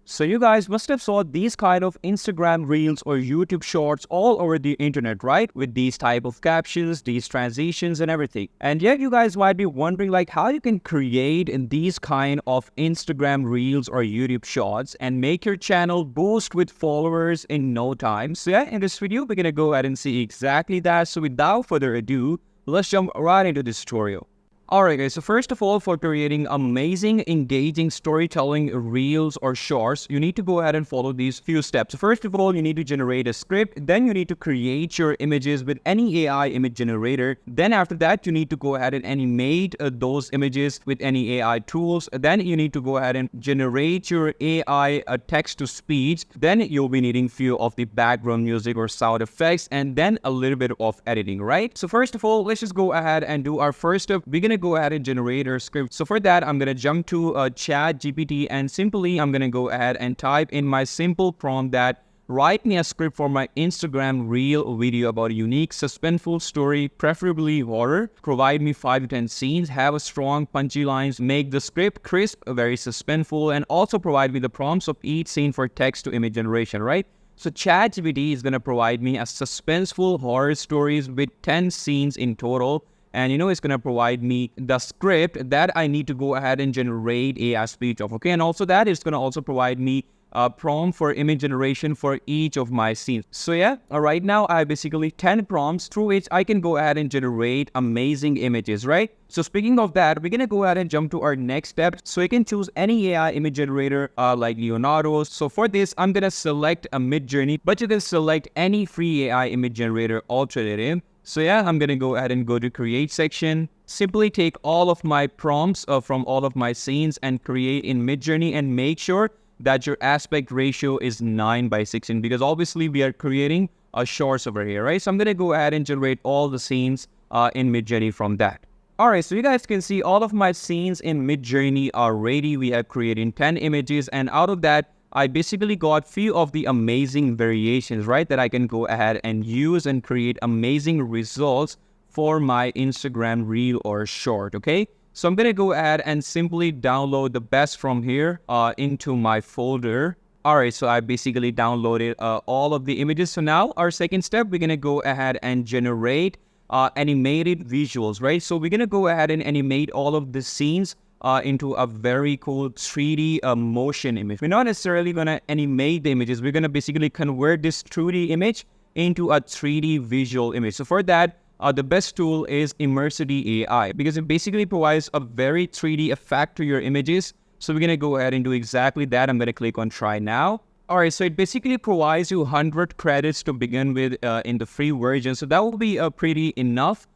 So you guys must have saw these kind of Instagram reels or YouTube shorts all over the internet, right? With these type of captions, these transitions and everything. And yet you guys might be wondering like how you can create in these kind of Instagram reels or YouTube shorts and make your channel boost with followers in no time. So yeah, in this video, we're gonna go ahead and see exactly that. So without further ado, let's jump right into this tutorial. Alright guys, so first of all, for creating amazing, engaging storytelling reels or shorts, you need to go ahead and follow these few steps. So first of all, you need to generate a script, then you need to create your images with any AI image generator. Then after that, you need to go ahead and animate those images with any AI tools. Then you need to go ahead and generate your AI text to speech. Then you'll be needing few of the background music or sound effects, and then a little bit of editing, right? So first of all, let's just go ahead and do our first step. We're gonna go ahead and generate our script. So for that, I'm gonna jump to chat GPT, and simply I'm gonna go ahead and type in my simple prompt that write me a script for my Instagram reel video about a unique suspenseful story, preferably horror. Provide me 5 to 10 scenes, have a strong punchy lines, make the script crisp, very suspenseful, and also provide me the prompts of each scene for text to image generation, right? So ChatGPT is going to provide me a suspenseful horror stories with 10 scenes in total. And it's going to provide me the script that I need to go ahead and generate AI speech of, okay? And also that is going to also provide me a prompt for image generation for each of my scenes. So yeah, right now I have basically 10 prompts through which I can go ahead and generate amazing images, right? So speaking of that, we're going to go ahead and jump to our next step. So you can choose any AI image generator like Leonardo. So for this, I'm going to select a Midjourney, but you can select any free AI image generator alternative. So yeah, I'm going to go ahead and go to create section. Simply take all of my prompts from all of my scenes and create in Midjourney, and make sure that your aspect ratio is 9:16, because obviously we are creating a shorts over here, right? So I'm going to go ahead and generate all the scenes in Midjourney from that. Alright, so you guys can see all of my scenes in Midjourney are ready. We have created 10 images, and out of that, I basically got few of the amazing variations, right, that I can go ahead and use and create amazing results for my Instagram reel or short, okay? So I'm going to go ahead and simply download the best from here into my folder. Alright, so I basically downloaded all of the images. So now our second step, we're going to go ahead and generate animated visuals, right? So we're going to go ahead and animate all of the scenes into a very cool 3D motion image. We're not necessarily going to animate the images. We're going to basically convert this 2D image into a 3D visual image. So for that, the best tool is Immersity AI, because it basically provides a very 3D effect to your images. So we're going to go ahead and do exactly that. I'm going to click on try now. Alright, so it basically provides you 100 credits to begin with in the free version. So that will be pretty enough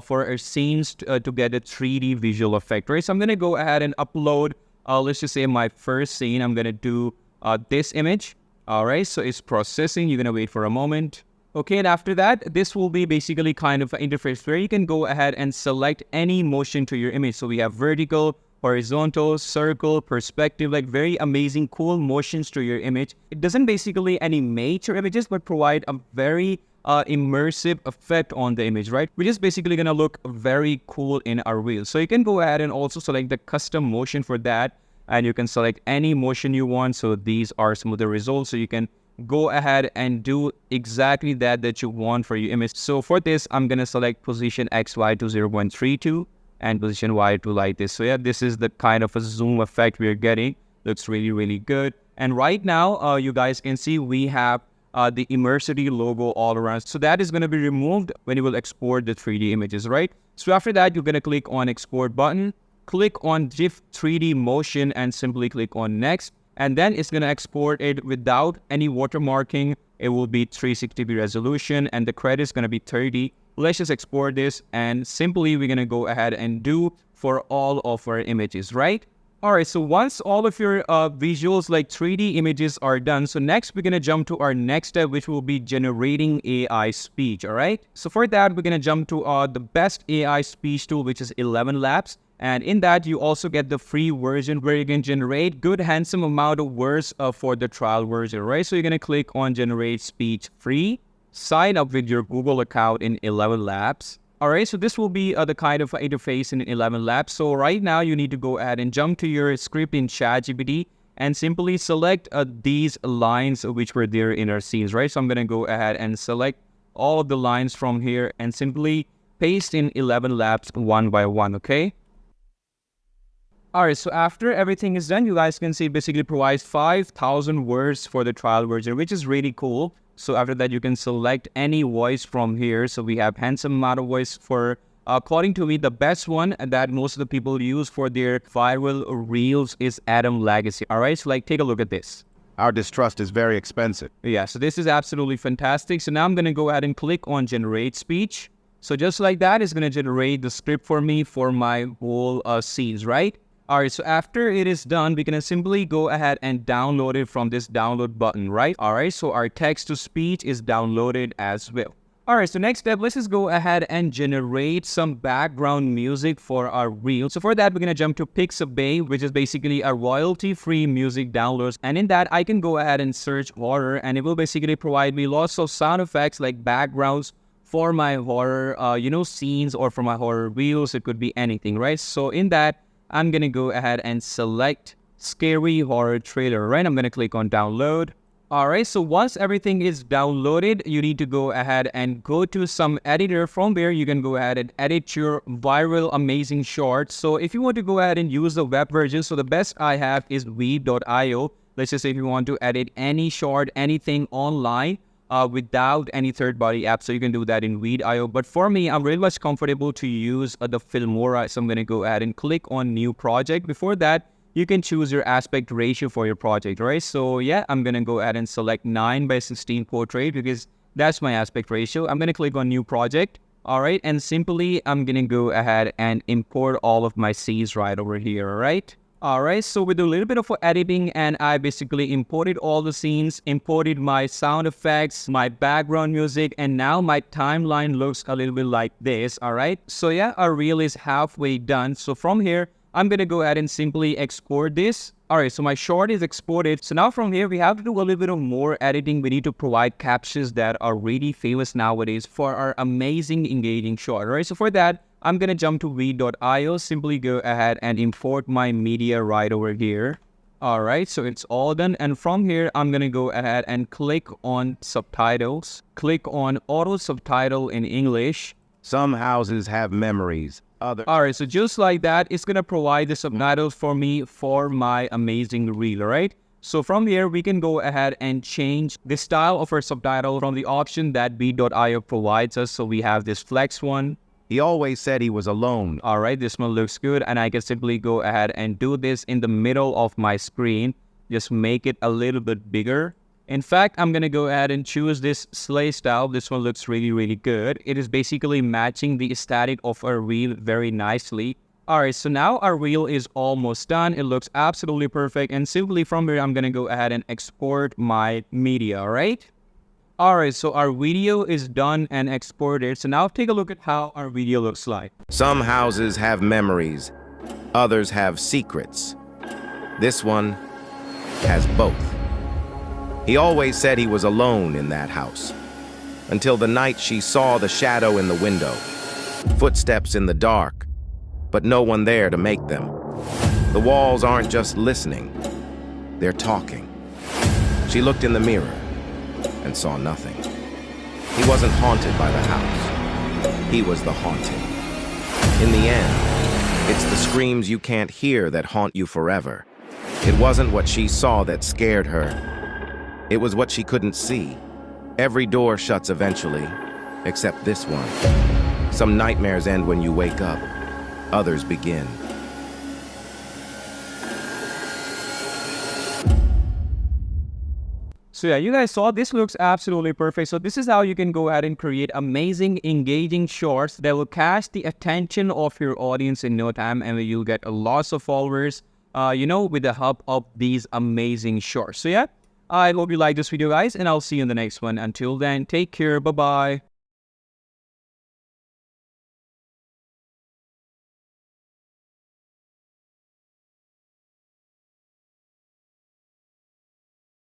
for our scenes to get a 3D visual effect, right? So I'm going to go ahead and upload, let's just say my first scene. I'm going to do this image. Alright, so it's processing. You're going to wait for a moment. Okay, and after that, this will be basically kind of an interface where you can go ahead and select any motion to your image. So we have vertical, horizontal, circle, perspective, like very amazing, cool motions to your image. It doesn't basically animate your images, but provide a very immersive effect on the image, right? Which is basically going to look very cool in our reel. So you can go ahead and also select the custom motion for that, and you can select any motion you want. So these are some of the results. So you can go ahead and do exactly that you want for your image. So for this, I'm going to select position XY to 0.32 and position Y to like this. So yeah, this is the kind of a zoom effect we're getting. Looks really, really good. And right now, you guys can see we have the Immersity logo all around. So that is going to be removed when you will export the 3D images, right? So after that, you're going to click on export button, click on GIF 3D motion, and simply click on next. And then it's going to export it without any watermarking. It will be 360p resolution, and the credit is going to be 30. Let's just export this, and simply we're going to go ahead and do for all of our images, right? Alright, so once all of your visuals like 3D images are done, so next we're going to jump to our next step, which will be generating AI speech, alright? So for that, we're going to jump to the best AI speech tool, which is 11 Labs. And in that, you also get the free version where you can generate good, handsome amount of words for the trial version, right? So you're going to click on generate speech free, sign up with your Google account in 11 Labs. Alright, so this will be the kind of interface in 11 Labs. So right now, you need to go ahead and jump to your script in ChatGPT and simply select these lines which were there in our scenes, right? So I'm going to go ahead and select all of the lines from here and simply paste in 11 laps one by one, okay? Alright, so after everything is done, you guys can see it basically provides 5,000 words for the trial version, which is really cool. So after that, you can select any voice from here. So we have handsome amount of voice for, according to me, the best one that most of the people use for their viral reels is Adam Legacy. Alright, so like take a look at this. Our distrust is very expensive. Yeah, so this is absolutely fantastic. So now I'm going to go ahead and click on generate speech. So just like that, it's going to generate the script for me for my whole scenes, right? Alright, so after it is done, we can simply go ahead and download it from this download button, right? Alright, so our text-to-speech is downloaded as well. Alright, so next step, let's just go ahead and generate some background music for our reel. So for that, we're going to jump to Pixabay, which is basically a royalty-free music downloads. And in that, I can go ahead and search horror, and it will basically provide me lots of sound effects like backgrounds for my horror, scenes, or for my horror reels. It could be anything, right? So in that, I'm going to go ahead and select scary horror trailer, right? I'm going to click on download. Alright, so once everything is downloaded, you need to go ahead and go to some editor. From there, you can go ahead and edit your viral amazing shorts. So if you want to go ahead and use the web version, so the best I have is weed.io. Let's just say if you want to edit any short, anything online, without any third-party app, so you can do that in Weed.io. But for me, I'm really much comfortable to use the Filmora, so I'm going to go ahead and click on New Project. Before that, you can choose your aspect ratio for your project, right? So yeah, I'm going to go ahead and select 9:16 portrait because that's my aspect ratio. I'm going to click on New Project. All right, and simply, I'm going to go ahead and import all of my scenes right over here, all right? Alright, so with a little bit of editing, and I basically imported all the scenes, imported my sound effects, my background music, and now my timeline looks a little bit like this, alright? So yeah, our reel is halfway done. So from here, I'm going to go ahead and simply export this. Alright, so my short is exported. So now from here, we have to do a little bit of more editing. We need to provide captions that are really famous nowadays for our amazing engaging short, alright? So for that, I'm going to jump to weed.io, simply go ahead and import my media right over here. Alright, so it's all done. And from here, I'm going to go ahead and click on subtitles. Click on auto subtitle in English. Some houses have memories. Alright, so just like that, it's going to provide the subtitles for me for my amazing reel, right? So from here, we can go ahead and change the style of our subtitle from the option that weed.io provides us. So we have this flex one. He always said he was alone. Alright, this one looks good, and I can simply go ahead and do this in the middle of my screen. Just make it a little bit bigger. In fact, I'm going to go ahead and choose this sleigh style. This one looks really, really good. It is basically matching the aesthetic of our reel very nicely. Alright, so now our reel is almost done. It looks absolutely perfect, and simply from here, I'm going to go ahead and export my media, alright? Alright, so our video is done and exported. So now take a look at how our video looks like. Some houses have memories. Others have secrets. This one has both. He always said he was alone in that house. Until the night she saw the shadow in the window. Footsteps in the dark, but no one there to make them. The walls aren't just listening. They're talking. She looked in the mirror and saw nothing. He wasn't haunted by the house. He was the haunted. In the end, it's the screams you can't hear that haunt you forever. It wasn't what she saw that scared her. It was what she couldn't see. Every door shuts eventually, except this one. Some nightmares end when you wake up. Others begin. So yeah, you guys saw this looks absolutely perfect. So this is how you can go ahead and create amazing, engaging shorts that will catch the attention of your audience in no time, and you'll get a lot of followers, with the help of these amazing shorts. So yeah, I hope you like this video, guys, and I'll see you in the next one. Until then, take care. Bye-bye.